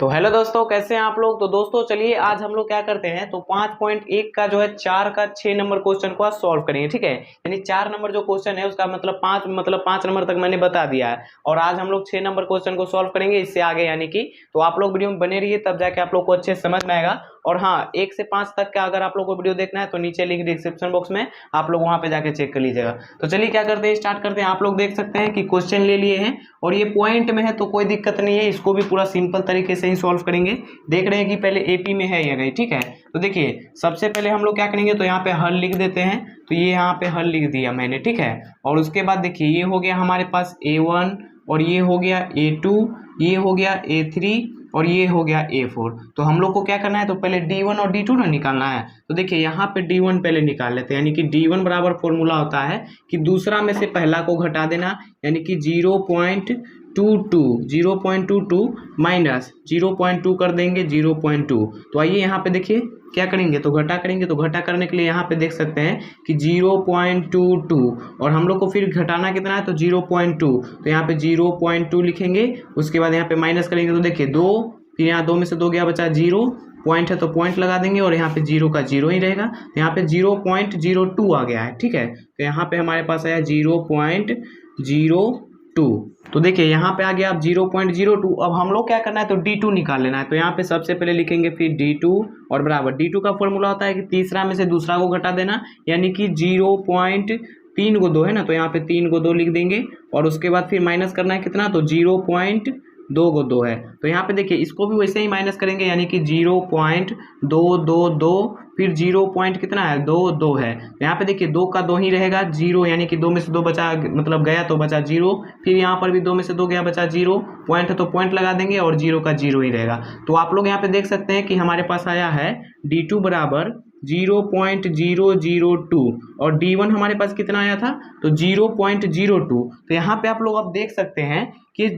तो हेलो दोस्तों, कैसे हैं आप लोग। तो दोस्तों चलिए आज हम लोग क्या करते हैं, तो 5.1 का जो है 4 का 6 नंबर क्वेश्चन को आज सॉल्व करेंगे। ठीक है, यानी 4 नंबर जो क्वेश्चन है उसका मतलब 5 नंबर तक मैंने बता दिया है और आज हम लोग 6 नंबर क्वेश्चन को सॉल्व करेंगे इससे आगे। यानी कि तो आप लोग वीडियो में बने रहिए, तब जाके आप लोग को अच्छे समझ में आएगा। और हाँ, 1 से 5 तक का अगर आप लोग को वीडियो देखना है तो नीचे लिंक डिस्क्रिप्शन बॉक्स में आप लोग वहां पे जाके चेक कर लीजिएगा। तो चलिए क्या करते हैं, स्टार्ट करते हैं। आप लोग देख सकते हैं कि क्वेश्चन ले लिए हैं और ये पॉइंट में है तो कोई दिक्कत नहीं है, इसको भी पूरा सिंपल तरीके से ही सॉल्व करेंगे। देख रहे हैं कि पहले एपी में है या नहीं। ठीक है, तो देखिए सबसे पहले हम लोग क्या करेंगे, तो यहाँ पे हल लिख देते हैं। तो ये यहाँ पे हल लिख दिया मैंने। ठीक है, और उसके बाद देखिए ये हो गया हमारे पास A1 और ये हो गया A2, ये हो गया A3 और ये हो गया A4। तो हम लोग को क्या करना है, तो पहले D1 और D2 ना निकालना है। तो देखिए यहाँ पे D1 पहले निकाल लेते हैं, यानी कि D1 बराबर फॉर्मूला होता है कि दूसरा में से पहला को घटा देना, यानी कि 0.22 माइनस 0.2 कर देंगे 0.2। तो आइए यहाँ पे देखिए क्या करेंगे, तो घटा करेंगे। तो घटा करने के लिए यहाँ पे देख सकते हैं कि 0.22 और हम लोग को फिर घटाना कितना है, तो 0.2। तो यहाँ पे 0.2 लिखेंगे। उसके बाद यहाँ पे माइनस करेंगे तो देखिए 2, फिर यहाँ 2 में से 2 गया बचा 0, पॉइंट है तो पॉइंट लगा देंगे और यहाँ पे 0 का 0 ही रहेगा। तो यहाँ पे 0.02 आ गया है। ठीक है, तो यहाँ पे हमारे पास आया 0.02। तो देखिए यहाँ पे आ गया अब 0.02। अब हम लोग क्या करना है, तो D2 निकाल लेना है। तो यहाँ पे सबसे पहले लिखेंगे फिर D2 और बराबर D2 का फॉर्मूला होता है कि तीसरा में से दूसरा को घटा देना, यानी कि 0.3 को 2 है ना, तो यहाँ पे 3 को 2 लिख देंगे और उसके बाद फिर माइनस करना है कितना, तो 0.2 को 2 है। तो यहाँ पे देखिए इसको भी वैसे ही माइनस करेंगे, यानी कि 0.222 फिर 0 पॉइंट कितना है, 2 है। यहाँ पे देखिए 2 का 2 ही रहेगा 0, यानी कि 2 में से 2 बचा, मतलब गया तो बचा 0। फिर यहाँ पर भी 2 में से 2 गया बचा 0, पॉइंट है तो पॉइंट लगा देंगे और 0 का 0 ही रहेगा। तो आप लोग यहाँ पे देख सकते हैं कि हमारे पास आया है D2 बराबर 0.002 और D1 हमारे पास कितना आया था, तो 0.02। तो यहाँ पे आप लोग अब देख सकते हैं कि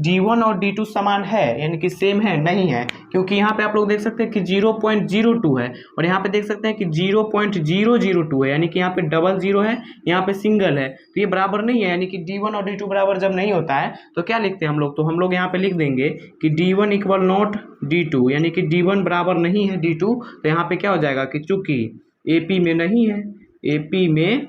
D1 और D2 समान है, यानी कि सेम है, नहीं है, क्योंकि यहाँ पे आप लोग देख सकते हैं कि 0.02 है और यहाँ पे देख सकते हैं कि 0.002 है, यानी कि यहाँ पे डबल 0 है, यहाँ पे सिंगल है। तो ये बराबर नहीं है, यानी कि D1 और D2 बराबर जब नहीं होता है तो क्या लिखते हैं हम लोग, तो हम लोग यहाँ पे लिख देंगे कि D1 इक्वल नॉट D2, यानी कि D1 बराबर नहीं है D2। तो यहाँ पे क्या हो जाएगा कि चूंकि AP में नहीं है, AP में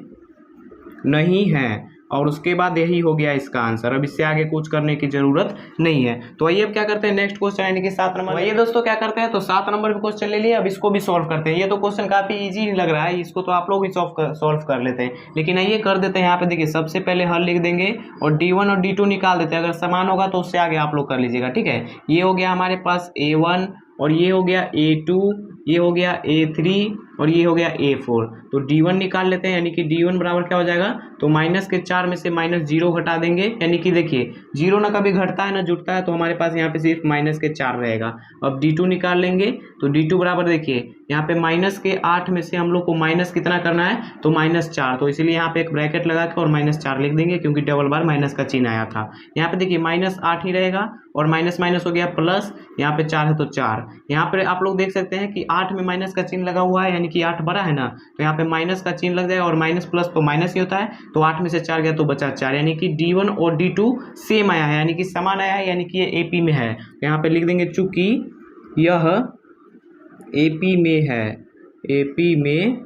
नहीं है, और उसके बाद यही हो गया इसका आंसर। अब इससे आगे कुछ करने की जरूरत नहीं है। तो आइए अब क्या करते हैं, नेक्स्ट क्वेश्चन यानी कि 7 नंबर। आइए दोस्तों क्या करते हैं, तो 7 नंबर पे क्वेश्चन ले लिए, अब इसको भी सॉल्व करते हैं। ये तो क्वेश्चन काफी इजी लग रहा है, इसको तो आप लोग भी सॉल्व कर लेते हैं, लेकिन आइए कर देते हैं। यहाँ पे देखिए सबसे पहले हल लिख देंगे और D1 और D2 निकाल देते हैं। अगर समान होगा तो उससे आगे आप लोग कर लीजिएगा। ठीक है, ये हो गया हमारे पास A1 और ये हो गया A2, ये हो गया A3 और ये हो गया A4। तो D1 निकाल लेते हैं, यानी कि D1 बराबर क्या हो जाएगा, तो माइनस के 4 में से माइनस 0 घटा देंगे, यानी कि देखिए 0 ना कभी घटता है ना जुटता है, तो हमारे पास यहाँ पे सिर्फ माइनस के 4 रहेगा। अब D2 निकाल लेंगे, तो D2 बराबर देखिए यहाँ पे माइनस के 8 में से हम लोग को माइनस कितना करना है, तो -4। तो इसीलिए यहाँ पे एक ब्रैकेट लगा के और -4 लिख देंगे, क्योंकि डबल बार माइनस का चिन्ह आया था। यहाँ पे देखिए -8 ही रहेगा और माइनस माइनस हो गया प्लस, यहाँ पे 4 है तो 4। यहाँ पे आप लोग देख सकते हैं कि 8 में माइनस का चिन्ह लगा हुआ है, यानी कि 8 बड़ा है ना, तो यहाँ पे माइनस का चिन्ह लग जाएगा और माइनस प्लस तो माइनस ही होता है। तो 8 में से 4 गया तो बचा 4, यानी कि D1 और D2 सेम आया है, यानी कि समान आया है, यानी कि ये AP में है। यहाँ पे लिख देंगे चूंकि यह AP में है, AP में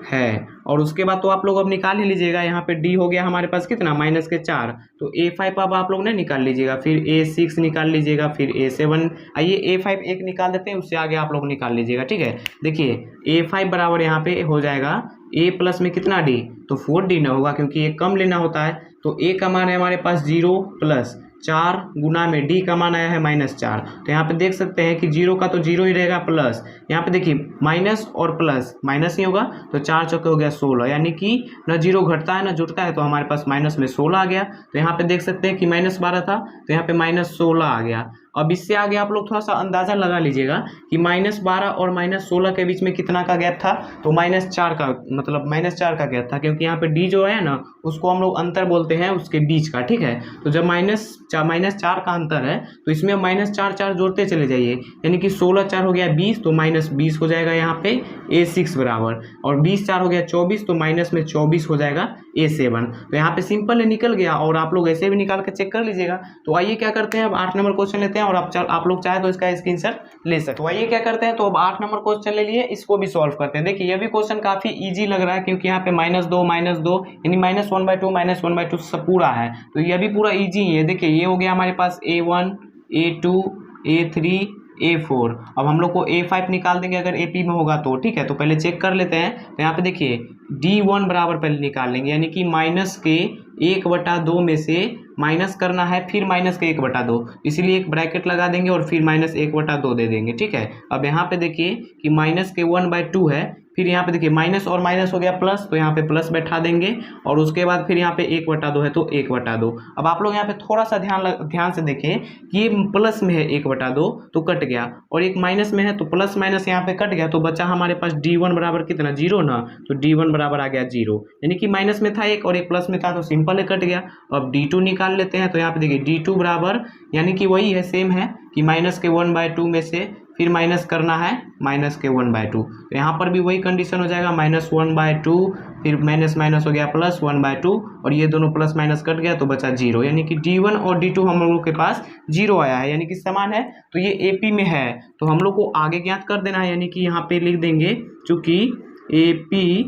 है। और उसके बाद तो आप लोग अब निकाल ही लीजिएगा। यहाँ पे D हो गया हमारे पास कितना, माइनस के 4, तो A5 अब आप लोग ने निकाल लीजिएगा, फिर A6 निकाल लीजिएगा, फिर A7। आइए A5 एक निकाल देते हैं, उससे आगे आप लोग निकाल लीजिएगा। ठीक है, देखिए A5 बराबर यहाँ पे हो जाएगा A प्लस में कितना D, तो 4D ना होगा, क्योंकि ये कम लेना होता है। तो A का मान है हमारे पास 0 प्लस 4 गुना में D का मान आया है -4। तो यहाँ पे देख सकते हैं कि 0 का तो 0 ही रहेगा, प्लस यहाँ पे देखिए माइनस और प्लस माइनस ही होगा, तो 4 चौके हो गया 16, यानी कि ना 0 घटता है ना जुटता है, तो हमारे पास माइनस में 16 आ गया। तो यहाँ पे देख सकते हैं कि -12 था, तो यहाँ पे -16 आ गया। अब इससे आगे आप लोग थोड़ा सा अंदाजा लगा लीजिएगा कि -12 और -16 के बीच में कितना का गैप था, तो -4 का, मतलब -4 का गैप था, क्योंकि यहाँ पे D जो है ना उसको हम लोग अंतर बोलते हैं उसके बीच का। ठीक है, तो जब -4 का अंतर है तो इसमें -4 जोड़ते चले जाइए, यानी कि 16 4 हो गया 20, तो -20 हो जाएगा यहाँ पे A6 बराबर, और 20 4 हो गया 24, तो माइनस में 24 हो जाएगा A7। तो यहाँ पे सिंपल निकल गया और आप लोग ऐसे भी निकाल के चेक कर लीजिएगा। तो आइए क्या करते हैं, अब 8 नंबर क्वेश्चन लेते हैं और आप लोग चाहे तो इसका स्क्रीनशॉट ले सकते। तो आइए क्या करते हैं, तो अब 8 नंबर क्वेश्चन ले लिए, इसको भी सॉल्व करते हैं। देखिए ये भी क्वेश्चन काफी ईजी लग रहा है क्योंकि यहाँ पे -2 यानी -1/2 सब पूरा है, तो ये भी पूरा ईजी ही है। देखिए ये हो गया हमारे पास A1 A2 A3 A4। अब हम लोग को A5 निकाल देंगे अगर AP में होगा तो, ठीक है। तो पहले चेक कर लेते हैं। तो यहाँ पे देखिए D1 बराबर पहले निकाल लेंगे, यानी कि -1/2 में से माइनस करना है, फिर -1/2, इसीलिए एक ब्रैकेट लगा देंगे और फिर -1/2 दे देंगे, ठीक है। अब यहाँ पे देखिए कि -1/2 है, फिर यहाँ पे देखिए माइनस और माइनस हो गया प्लस, तो यहाँ पे प्लस बैठा देंगे और उसके बाद फिर यहाँ पे 1/2 है तो 1/2। अब आप लोग यहाँ पे थोड़ा सा ध्यान से देखें कि ये प्लस में है 1/2 तो कट गया, और एक माइनस में है तो प्लस माइनस यहाँ पे कट गया, तो बचा हमारे पास D1 बराबर कितना 0 ना, तो D1 बराबर आ गया 0, यानी कि माइनस में था एक और एक प्लस में था तो सिंपल है कट गया। अब D2 निकाल लेते हैं। तो यहाँ पे देखिए D2 बराबर यानी कि वही है, सेम है कि -1/2 में से फिर माइनस करना है -1/2, तो यहाँ पर भी वही कंडीशन हो जाएगा -1/2, फिर माइनस माइनस हो गया +1/2 और ये दोनों प्लस माइनस कट गया तो बचा 0, यानी कि D1 और D2 हम लोगों के पास 0 आया है, यानी कि समान है। तो ये AP में है तो हम लोग को आगे ज्ञात कर देना है, यानी कि यहाँ पे लिख देंगे चूंकि AP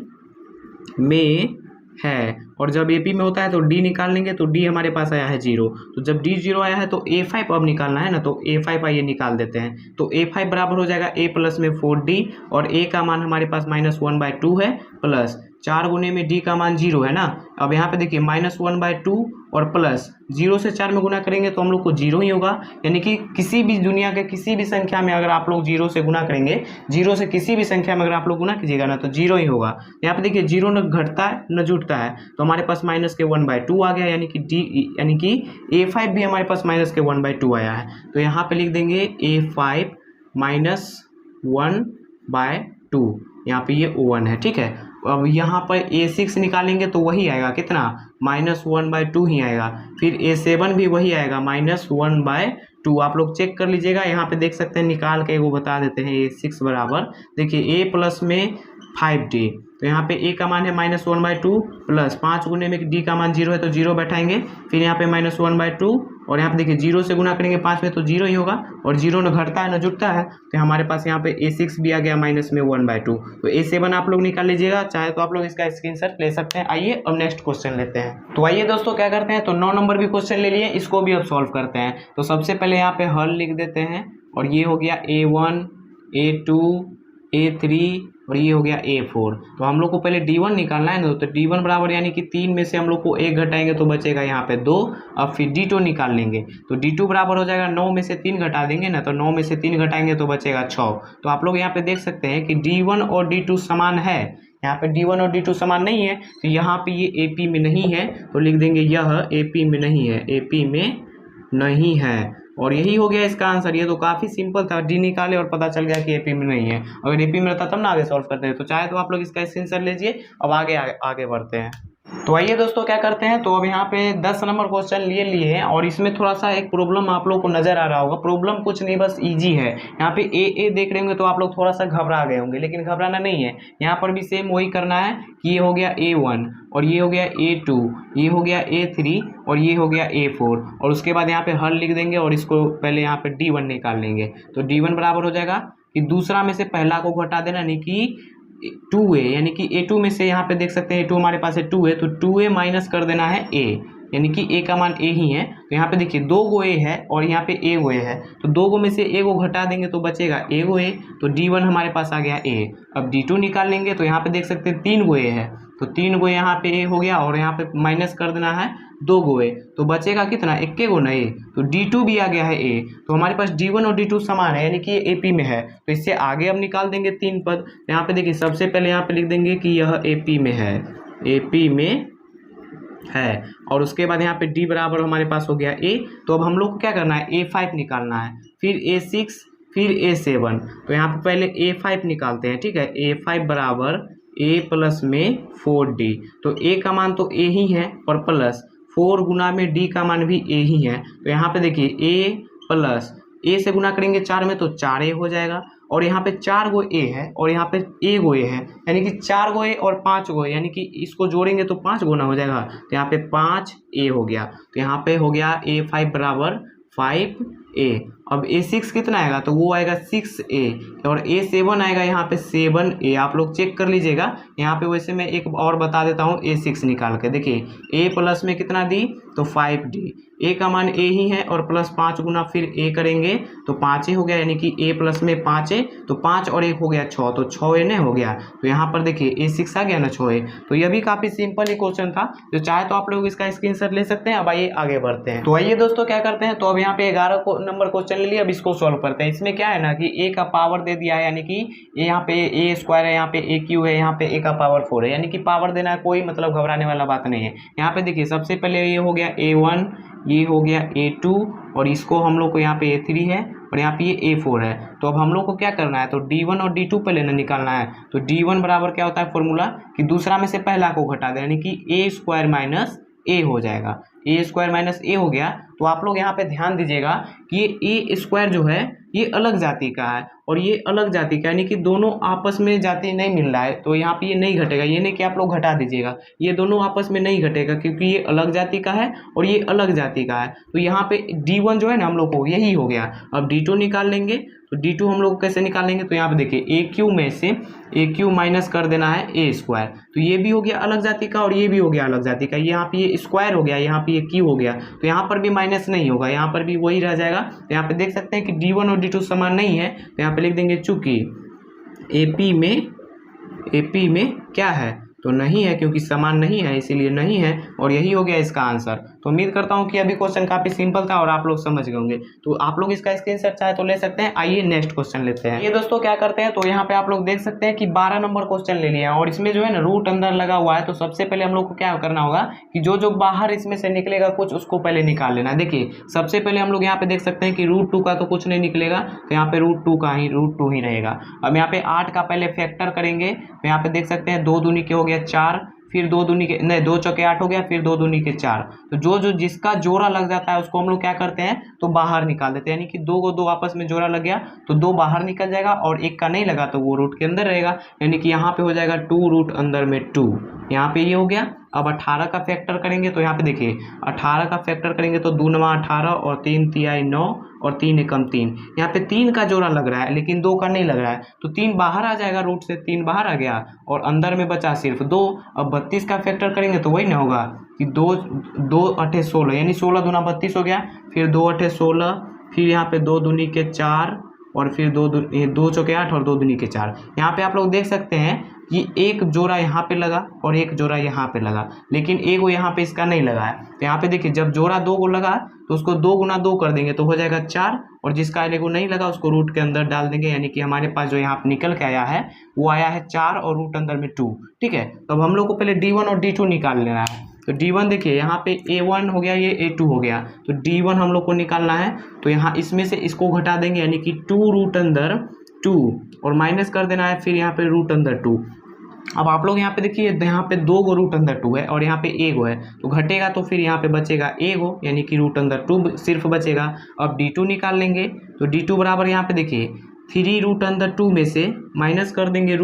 में है, और जब AP में होता है तो D निकाल लेंगे, तो D हमारे पास आया है 0, तो जब D 0 आया है तो A5 अब निकालना है ना, तो A5 आइए निकाल देते हैं। तो A5 बराबर हो जाएगा A प्लस में 4D, और A का मान हमारे पास -1/2 है, प्लस 4 गुने में D का मान 0 है ना। अब यहाँ पे देखिए -1/2 और प्लस 0 से 4 में गुना करेंगे तो हम लोग को 0 ही होगा, यानी कि किसी भी दुनिया के किसी भी संख्या में अगर आप लोग 0 से गुना करेंगे, 0 से किसी भी संख्या में अगर आप लोग गुना कीजिएगा ना तो 0 ही होगा। यहाँ पे देखिए 0 न घटता है न जुटता है, तो हमारे पास -1/2 आ गया, यानी कि A5 भी हमारे पास -1/2 आया है। तो यहाँ पे लिख देंगे A5 -1/2, यहाँ पे ये 1 है, ठीक है। अब यहाँ पर A6 निकालेंगे तो वही आएगा कितना -1/2 ही आएगा, फिर A7 भी वही आएगा -1/2। आप लोग चेक कर लीजिएगा, यहाँ पे देख सकते हैं, निकाल के वो बता देते हैं। A6 बराबर देखिए A प्लस में 5D, तो यहाँ पे A का मान है -1/2 प्लस 5 गुने में D का मान 0 है तो 0 बैठाएंगे, फिर यहाँ पे -1/2 और यहाँ पे देखिए 0 से गुना करेंगे 5 में तो 0 ही होगा, और 0 न घटता है न जुटता है, तो हमारे पास यहाँ पे A6 भी आ गया -1/2। तो A7 आप लोग निकाल लीजिएगा, चाहे तो आप लोग इसका स्क्रीनशॉट ले सकते हैं। आइए अब नेक्स्ट क्वेश्चन लेते हैं। तो आइए दोस्तों क्या करते हैं, तो 9 नंबर भी क्वेश्चन ले लिए, इसको भी अब सॉल्व करते हैं। तो सबसे पहले यहाँ पे हल लिख देते हैं, और ये हो गया A1 A2 A3 और ये हो गया A4। तो हम लोग को पहले D1 निकालना है ना, तो D1 बराबर यानी कि 3 में से हम लोग को 1 घटाएंगे तो बचेगा यहाँ पे 2। अब फिर D2 निकाल लेंगे, तो D2 बराबर हो जाएगा 9 में से 3 घटा देंगे ना, तो 9 में से 3 घटाएंगे तो बचेगा 6। तो आप लोग यहाँ पे देख सकते हैं कि D1 और D2 समान है, यहाँ पे D1 और D2 समान नहीं है, तो यहाँ पे ये AP में नहीं है, तो लिख देंगे यह AP में नहीं है, AP में नहीं है, और यही हो गया इसका आंसर। ये तो काफ़ी सिंपल था, D निकाले और पता चल गया कि AP में नहीं है। अगर AP में रहता तब ना आगे सॉल्व करते हैं। तो चाहे तो आप लोग इसका स्क्रीनशॉट लीजिए। अब आगे बढ़ते हैं। तो आइए दोस्तों क्या करते हैं, तो अब यहाँ पे 10 नंबर क्वेश्चन लिए हैं, और इसमें थोड़ा सा एक प्रॉब्लम आप लोग को नजर आ रहा होगा। प्रॉब्लम कुछ नहीं, बस इजी है। यहाँ पे ए देख रहे होंगे तो आप लोग थोड़ा सा घबरा गए होंगे, लेकिन घबराना नहीं है। यहाँ पर भी सेम वही करना है कि ये हो गया A1 और ये हो गया A2, ये हो गया A3 और ये हो गया A4, और उसके बाद यहाँ पे हल लिख देंगे और इसको पहले यहाँ पे D1 निकाल लेंगे। तो D1 बराबर हो जाएगा कि दूसरा में से पहला को घटा देना, यानी कि 2A, यानी कि A2 में से यहाँ पे देख सकते हैं A2 हमारे पास है 2A, तो 2A माइनस कर देना है A, यानी कि A का मान A ही है। तो यहाँ पे देखिए 2 गो A है और यहाँ पे A गो A है, तो 2 गो में से A को घटा देंगे तो बचेगा A गो A, तो D1 हमारे पास आ गया A। अब D2 निकाल लेंगे, तो यहाँ पे देख सकते हैं 3 गो A है, तो 3 गो यहाँ पे A हो गया, और यहाँ पे माइनस कर देना है 2 गो A, तो बचेगा कितना 1 गो ना A, तो D2 भी आ गया है A। तो हमारे पास D1 और D2 समान है, यानी कि ये AP में है, तो इससे आगे अब निकाल देंगे 3 पद। यहाँ पे देखिए सबसे पहले यहाँ पे लिख देंगे कि यह AP में है, AP में है, और उसके बाद यहाँ पे D बराबर हमारे पास हो गया A। तो अब हम लोग को क्या करना है, A5 निकालना है, फिर A6, फिर A7। तो यहाँ पे पहले A5 निकालते हैं, ठीक है। A5 बराबर A प्लस में 4D, तो A का मान तो A ही है, और प्लस 4 गुना में D का मान भी A ही है। तो यहाँ पे देखिए A प्लस ए से गुना करेंगे 4 में तो 4a हो जाएगा, और यहाँ पे 4 गो ए है और यहाँ पे ए गो ए है, यानी कि 4 गो ए और 5 गो ए, यानी कि इसको जोड़ेंगे तो 5 गुना हो जाएगा, तो यहाँ पे 5a हो गया। तो यहाँ पे हो गया a5 बराबर 5a। अब a6 कितना आएगा, तो वो आएगा 6a, और a7 आएगा यहाँ पे 7a। आप लोग चेक कर लीजिएगा यहाँ पे। वैसे मैं एक और बता देता हूँ a6 निकाल के। देखिए a प्लस में कितना दी, तो 5d, a का मान a ही है और प्लस 5 गुना फिर a करेंगे तो 5a हो गया, यानी कि a प्लस में 5a, तो 5 और 1 हो गया 6, तो 6a ने हो गया। तो यहाँ पर देखिए a6 आ गया ना 6a। तो यह भी काफ़ी सिंपल ही क्वेश्चन था, जो चाहे तो आप लोग इसका स्क्रीनशॉट ले सकते हैं। अब आइए आगे बढ़ते हैं। तो आइए दोस्तों क्या करते हैं, तो अब यहाँ पे 11 नंबर क्वेश्चन ले लिया, अब इसको सॉल्व करते हैं। इसमें क्या है ना कि a का पावर दे दिया है, यानी कि यहाँ पे a स्क्वायर है, यहाँ पे a क्यू है, यहाँ पे a का पावर 4 है, यानी कि पावर देना है, कोई मतलब घबराने वाला बात नहीं है। यहाँ पे देखिए सबसे पहले ये हो गया a1, ये हो गया a2, और इसको हम लोग को यहाँ पे a3 है और यहाँ पे ये a4 है। तो अब हम लोग को क्या करना है, तो d1 और d2 पहले ना निकालना है। तो d1 बराबर क्या होता है फॉर्मूला, कि दूसरा में से पहला को घटा दें, यानी कि a स्क्वायर माइनस a हो जाएगा। a स्क्वायर माइनस a हो गया। तो आप लोग यहाँ पे ध्यान दीजिएगा कि ये a स्क्वायर जो है ये अलग जाति का है और ये अलग जाति का, यानी कि दोनों आपस में जाति नहीं मिल रहा है, तो यहाँ पे ये नहीं घटेगा। ये नहीं कि आप लोग घटा दीजिएगा, ये दोनों आपस में नहीं घटेगा, क्योंकि ये अलग जाति का है और ये अलग जाति का है। तो यहाँ पे d1 जो है ना हम लोग को यही हो गया। अब d2 निकाल लेंगे, तो d2 हम लोग कैसे निकालेंगे, तो यहाँ पे देखिए a क्यू में से a क्यू माइनस कर देना है a स्क्वायर, तो ये भी हो गया अलग जाति का और ये भी हो गया अलग जाति का। यहाँ पे ये स्क्वायर हो गया, यहाँ पे ये क्यू हो गया, तो यहाँ पर भी माइनस नहीं होगा, यहाँ पर भी वही रह जाएगा। तो यहाँ पे देख सकते हैं कि d1 और d2 समान नहीं है, तो यहाँ पे लिख देंगे चूंकि AP में क्या है, तो नहीं है, क्योंकि समान नहीं है इसीलिए नहीं है, और यही हो गया इसका आंसर। तो उम्मीद करता हूँ कि अभी क्वेश्चन काफ़ी सिंपल था और आप लोग समझ गए होंगे। तो आप लोग इसका स्क्रीनशॉट चाहे तो ले सकते हैं। आइए नेक्स्ट क्वेश्चन लेते हैं। ये दोस्तों क्या करते हैं, तो यहाँ पे आप लोग देख सकते हैं कि 12 नंबर क्वेश्चन ले लिया है और इसमें जो है ना रूट अंदर लगा हुआ है। तो सबसे पहले हम लोग को क्या करना होगा कि जो बाहर इसमें से निकलेगा कुछ, उसको पहले निकाल लेना है। देखिए सबसे पहले हम लोग यहाँ पे देख सकते हैं कि √2 का तो कुछ नहीं निकलेगा, तो यहाँ पे √2 ही रहेगा। अब यहाँ पे 8 का पहले फैक्टर करेंगे, तो यहाँ पे देख सकते हैं 2 दूनी के हो गया 4, फिर 2 दूनी के नहीं 2 चौके 8 हो गया, फिर 2 दूनी के 4। तो जो जिसका जोड़ा लग जाता है उसको हम लोग क्या करते हैं, तो बाहर निकाल देते हैं, यानी कि 2 को 2 आपस में जोड़ा लग गया तो 2 बाहर निकल जाएगा और एक का नहीं लगा तो वो रूट के अंदर रहेगा, यानी कि यहाँ पे हो जाएगा 2 रूट अंदर में 2। यहाँ पे ये हो गया। अब 18 का फैक्टर करेंगे, तो यहाँ पे देखिए 18 का फैक्टर करेंगे तो 2 9 18 और 3 3 9 और 3 एकम 3। यहाँ पे 3 का जोड़ा लग रहा है लेकिन 2 का नहीं लग रहा है, तो 3 बाहर आ जाएगा, रूट से 3 बाहर आ गया और अंदर में बचा सिर्फ 2। अब 32 का फैक्टर करेंगे तो वही ना होगा कि 2 8 16, यानी 16 दूना 32 हो गया, फिर 2 8 16, फिर यहाँ पे 2 दूनी के 4 और फिर 2 चौके 8 और 2 दूनी के 4। यहाँ पे आप लोग देख सकते हैं कि एक जोड़ा यहाँ पे लगा और एक जोड़ा यहाँ पे लगा, लेकिन एक वो यहाँ पे इसका नहीं लगा है। तो यहाँ पे देखिए जब जोड़ा 2 को लगा तो उसको 2 गुना 2 कर देंगे तो हो जाएगा 4, और जिसका एगो नहीं लगा उसको रूट के अंदर डाल देंगे, यानी कि हमारे पास जो यहाँ पे निकल के आया है वो आया है 4 और रूट अंदर में 2। ठीक है, तो अब हम लोग को पहले d1 और d2 निकाल लेना है। तो d1 देखिए यहाँ पे a1 हो गया, ये a2 हो गया, तो d1 हम लोग को निकालना है। तो यहाँ इसमें से इसको घटा देंगे, यानी कि 2 रूट अंदर 2 और माइनस कर देना है, फिर यहाँ पे रूट अंदर 2। अब आप लोग यहाँ पे देखिए यहाँ पे 2 गो रूट अंदर 2 है और यहाँ पे 1 गो है, तो घटेगा तो फिर यहाँ पे बचेगा 1 गो, यानी कि रूट अंदर 2 सिर्फ बचेगा। अब d2 निकाल लेंगे, तो d2 बराबर यहाँ पे देखिए 3 रूट अंदर 2 में से माइनस कर देंगे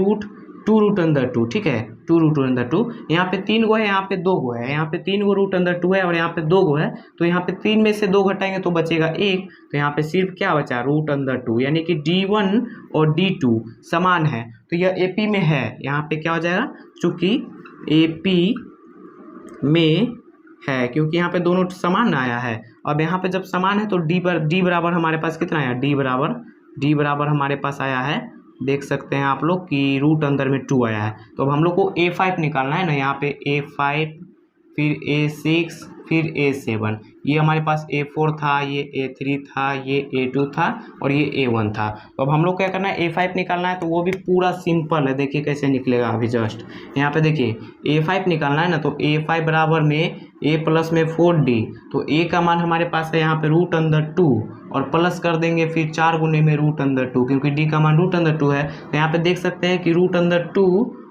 टू रूट अंदर 2। ठीक है, 2 रूट अंदर 2। यहाँ पे 3 गो है, यहाँ पे 2 गो है, यहाँ पे 3 गो रूट अंदर 2 है और यहाँ पे 2 गो है, तो यहाँ पे 3 में से 2 घटाएंगे तो बचेगा 1। तो यहाँ पे सिर्फ क्या बचा, रूट अंदर 2, यानी कि d1 और d2 समान है, तो यह AP में है। यहाँ पे क्या हो जाएगा, चूंकि AP में है, क्योंकि यहाँ पे दोनों समान आया है। अब यहाँ पे जब समान है तो d बराबर हमारे पास कितना आया, d बराबर हमारे पास आया है, देख सकते हैं आप लोग कि रूट अंदर में 2 आया है। तो अब हम लोग को a5 निकालना है ना, यहाँ पे a5, फिर a6, फिर a7। ये हमारे पास a4 था, ये a3 था, ये a2 था और ये a1 था। तो अब हम लोग क्या करना है, a5 निकालना है, तो वो भी पूरा सिंपल है। देखिए कैसे निकलेगा, अभी जस्ट यहाँ पे देखिए a5 निकालना है ना, तो a5 बराबर में a प्लस में 4d, तो a का मान हमारे पास है यहाँ पे रूट अंदर 2 और प्लस कर देंगे फिर 4 गुने में रूट अंदर 2, क्योंकि d का मान रूट अंदर 2 है। तो यहाँ पे देख सकते हैं कि रूट अंदर 2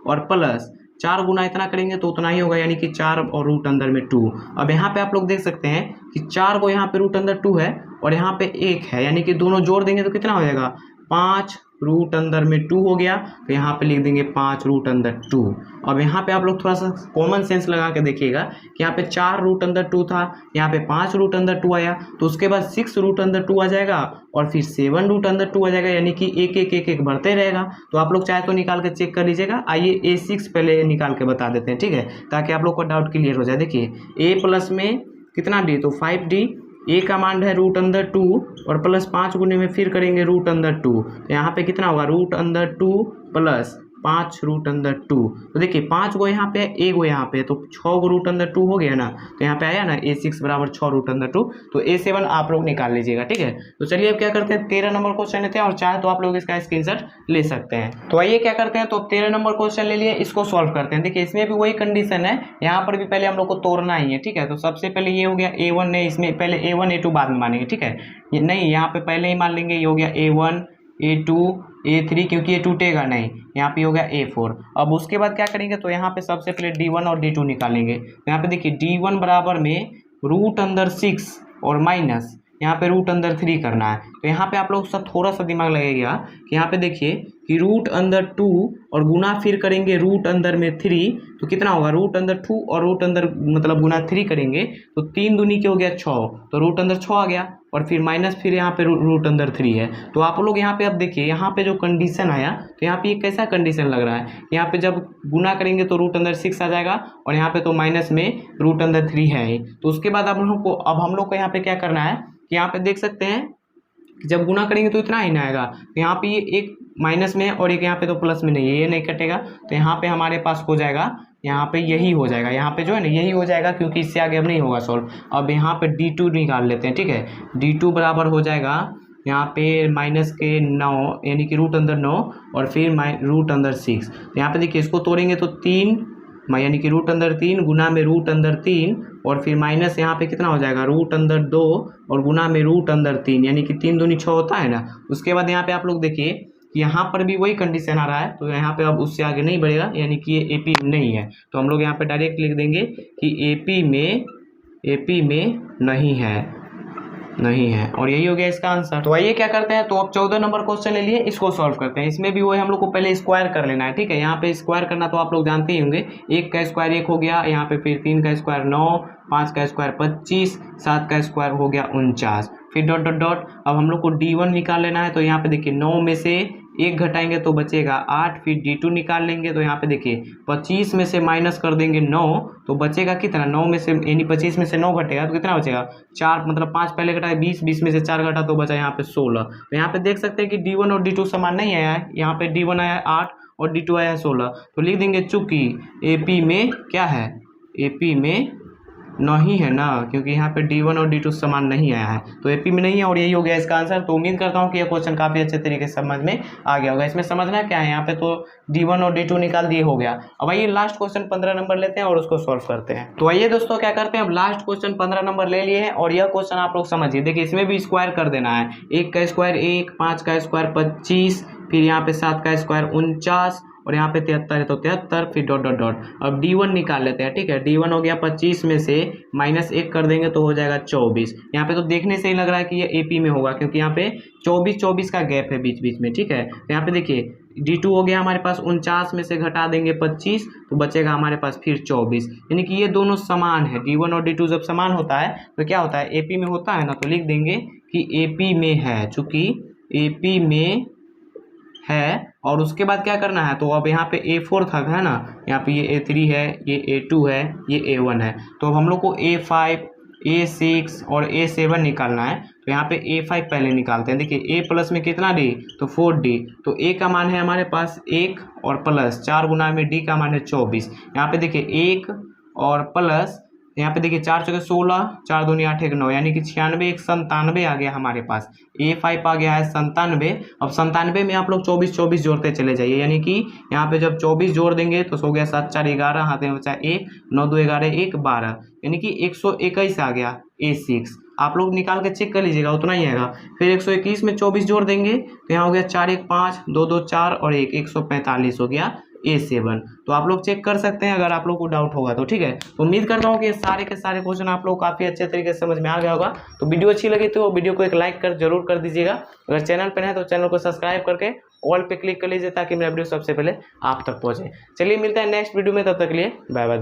और प्लस 4 गुना इतना करेंगे तो उतना ही होगा, यानी कि 4 और रूट अंदर में 2। अब यहाँ पे आप लोग देख सकते हैं कि 4 को यहाँ पे रूट अंदर 2 है और यहाँ पे 1 है, यानी कि दोनों जोड़ देंगे तो कितना हो जाएगा 5 रूट अंदर में 2 हो गया। तो यहाँ पे लिख देंगे 5 रूट अंदर 2। अब यहाँ पे आप लोग थोड़ा सा कॉमन सेंस लगा के देखिएगा कि यहाँ पे 4 रूट अंदर 2 था, यहाँ पे 5 रूट अंदर 2 आया, तो उसके बाद 6 रूट अंदर 2 आ जाएगा और फिर 7 रूट अंदर 2 आ जाएगा, यानी कि एक एक एक एक बढ़ते रहेगा। तो आप लोग चाहे तो निकाल के चेक कर लीजिएगा। आइए A6 पहले निकाल के बता देते हैं, ठीक है, ताकि आप लोग को डाउट क्लियर हो जाए। देखिए A प्लस में कितना D, तो 5D, ए का मान है रूट अंदर 2 और प्लस 5 गुने में फिर करेंगे रूट अंदर 2, तो यहाँ पे कितना होगा रूट अंदर 2 प्लस 5 रूट अंदर 2। तो देखिए 5 गो यहाँ पे है, 1 गो यहाँ पे, तो 6 गो रूट अंदर 2 हो गया ना, तो यहाँ पे आया ना A6 बराबर 6 रूट अंदर 2। तो A7 आप लोग निकाल लीजिएगा, ठीक है। तो चलिए अब क्या करते हैं 13 नंबर क्वेश्चन लेते हैं और चाहे तो आप लोग इसका स्क्रीनशॉट ले सकते हैं। तो आइए क्या करते हैं, तो 13 नंबर क्वेश्चन ले लिए, इसको सॉल्व करते हैं। देखिए इसमें भी वही कंडीशन है, यहाँ पर भी पहले हम लोग को तोड़ना ही है, ठीक है। तो सबसे पहले ये हो गया A1 है, इसमें पहले A1 A2 बाद में मानेंगे, ठीक है। नहीं यहाँ पे पहले ही मान लेंगे, ये हो गया A1 A2 A3, क्योंकि ये टूटेगा नहीं। यहाँ पे हो गया A4। अब उसके बाद क्या करेंगे, तो यहाँ पे सबसे पहले D1 और D2 निकालेंगे। तो यहाँ पे देखिए D1 बराबर में रूट अंदर 6 और माइनस यहाँ पे रूट अंदर 3 करना है। तो यहाँ पे आप लोग सब थोड़ा सा दिमाग लगेगा कि यहाँ पे देखिए कि रूट अंदर 2 और गुना फिर करेंगे रूट अंदर में 3, तो कितना होगा रूट अंदर 2 और रूट अंदर मतलब गुना 3 करेंगे तो 3 दूनी के हो गया 6, तो रूट अंदर 6 आ गया और फिर माइनस फिर यहाँ पे रूट अंदर 3 है। तो आप लोग यहाँ पे अब देखिए यहाँ पे जो कंडीशन आया, तो यहाँ पे ये कैसा कंडीशन लग रहा है, यहाँ पे जब गुना करेंगे तो रूट अंदर 6 आ जाएगा और यहाँ पे तो माइनस में रूट अंदर 3 है। तो उसके बाद अब हम लोग को यहाँ पे क्या करना है कि यहाँ पे देख सकते हैं कि जब गुना करेंगे तो इतना ही ना आएगा, तो यहाँ पे ये एक माइनस में और एक यहाँ पे तो प्लस में नहीं है, ये नहीं कटेगा। तो यहाँ पे हमारे पास हो जाएगा, यहाँ पे यही हो जाएगा, यहाँ पे जो है ना यही हो जाएगा, क्योंकि इससे आगे अब नहीं होगा सॉल्व। अब यहाँ पे D2 निकाल लेते हैं, ठीक है। D2 बराबर हो जाएगा यहाँ पे माइनस के 9 यानी कि रूट अंदर 9 और फिर रूट अंदर 6। यहाँ पे देखिए इसको तोड़ेंगे तो 3 यानी कि रूट अंदर 3 गुना में रूट अंदर 3 और फिर माइनस यहाँ पे कितना हो जाएगा रूट अंदर 2 और गुना में रूट अंदर 3, यानी कि 3 दूनी 6 होता है ना। उसके बाद यहाँ पे आप लोग देखिए कि यहाँ पर भी वही कंडीशन आ रहा है, तो यहाँ पे अब उससे आगे नहीं बढ़ेगा, यानी कि ये AP नहीं है। तो हम लोग यहाँ पे डायरेक्ट लिख देंगे कि AP में नहीं है और यही हो गया इसका आंसर। तो आइए क्या करते हैं, तो अब 14 नंबर क्वेश्चन ले लिए, इसको सॉल्व करते हैं। इसमें भी वही हम लोग को पहले स्क्वायर कर लेना है, ठीक है। यहाँ पे स्क्वायर करना तो आप लोग जानते ही होंगे, 1 का स्क्वायर 1 हो गया, यहाँ पे फिर 3 का स्क्वायर 9, 5 का स्क्वायर 25, 7 का स्क्वायर हो गया 49, फिर डॉट डॉट डॉट। अब हम लोग को D1 निकाल लेना है, तो यहाँ पे देखिए 9 में से 1 घटाएंगे तो बचेगा 8, फिर D2 निकाल लेंगे, तो यहाँ पे देखिए 25 में से माइनस कर देंगे 9, तो बचेगा कितना 9 में से यानी 25 में से 9 घटेगा तो कितना बचेगा 4, मतलब 5 पहले घटाए 20, 20 में से 4 घटा तो बचा यहाँ पे 16। तो यहाँ पे देख सकते हैं कि D1 और D2 समान नहीं आया है, यहाँ पे D1 आया है 8 और D2 आया है 16। तो लिख देंगे चूंकि AP में क्या है, AP में नहीं है ना, क्योंकि यहाँ पे D1 और D2 समान नहीं आया है, तो AP में नहीं है और यही हो गया इसका आंसर। तो उम्मीद करता हूँ कि यह क्वेश्चन काफ़ी अच्छे तरीके से समझ में आ गया होगा। इसमें समझना क्या है, यहाँ पे तो D1 और D2 निकाल दिए हो गया। अब आइए लास्ट क्वेश्चन 15 नंबर लेते हैं और उसको सॉल्व करते हैं। तो आइए दोस्तों क्या करते हैं, अब लास्ट क्वेश्चन 15 नंबर ले लिए हैं और यह क्वेश्चन आप लोग समझिए। देखिए इसमें भी स्क्वायर कर देना है, 1 का स्क्वायर 1, 5 का स्क्वायर 25, फिर यहाँ पे 7 का स्क्वायर 49 और यहाँ पे 73 है तो 73, फिर डॉट डॉट डॉट। अब D1 निकाल लेते हैं, ठीक है। D1 हो गया 25 में से माइनस 1 कर देंगे तो हो जाएगा 24। यहाँ पे तो देखने से ही लग रहा है कि ये AP में होगा, क्योंकि यहाँ पे 24 का गैप है बीच बीच में, ठीक है। तो यहाँ पे देखिए D2 हो गया हमारे पास 49 में से घटा देंगे 25 तो बचेगा हमारे पास फिर 24, यानी कि ये दोनों समान है। D1 और D2 जब समान होता है तो क्या होता है AP में होता है ना, तो लिख देंगे कि AP में है, चूंकि AP में है। और उसके बाद क्या करना है, तो अब यहाँ पे A4 था है ना, यहाँ पे ये A3 है, ये A2 है, ये A1 है। तो अब हम लोग को A5, A6 और A7 निकालना है। तो यहाँ पे A5 पहले निकालते हैं। देखिए A प्लस में कितना D, तो 4D। तो A का मान है हमारे पास 1 और प्लस 4 गुना में D का मान है 24। यहाँ पे देखिए 1 और प्लस यहाँ पे देखिए 4 चौके 16, 4 दूनी 8 1 9, यानी कि 96 1 97 आ गया हमारे पास। A5 आ गया है 97। अब 97 में आप लोग 24 जोड़ते चले जाइए, यानी कि यहाँ पे जब 24 जोड़ देंगे तो हो गया 7 4 11, हाथ में बचा 1, 9 2 11 1 12, यानी कि 121 आ गया A6। आप लोग निकाल के चेक कर लीजिएगा, उतना ही आएगा। फिर 121 में 24 जोड़ देंगे तो यहाँ हो गया 4 1 5, 2 2 4 और 1 145 हो गया A7। तो आप लोग चेक कर सकते हैं अगर आप लोग को डाउट होगा तो, ठीक है। तो उम्मीद करता हूँ कि ये सारे के सारे क्वेश्चन आप लोग काफ़ी अच्छे तरीके से समझ में आ गया होगा। तो वीडियो अच्छी लगी तो वीडियो को एक लाइक जरूर कर दीजिएगा। अगर चैनल पर है तो चैनल को सब्सक्राइब करके ऑल पे क्लिक कर लीजिए ताकि मेरा वीडियो सबसे पहले आप तक पहुँचे। चलिए मिलता है नेक्स्ट वीडियो में, तब तक के लिए बाय बाय।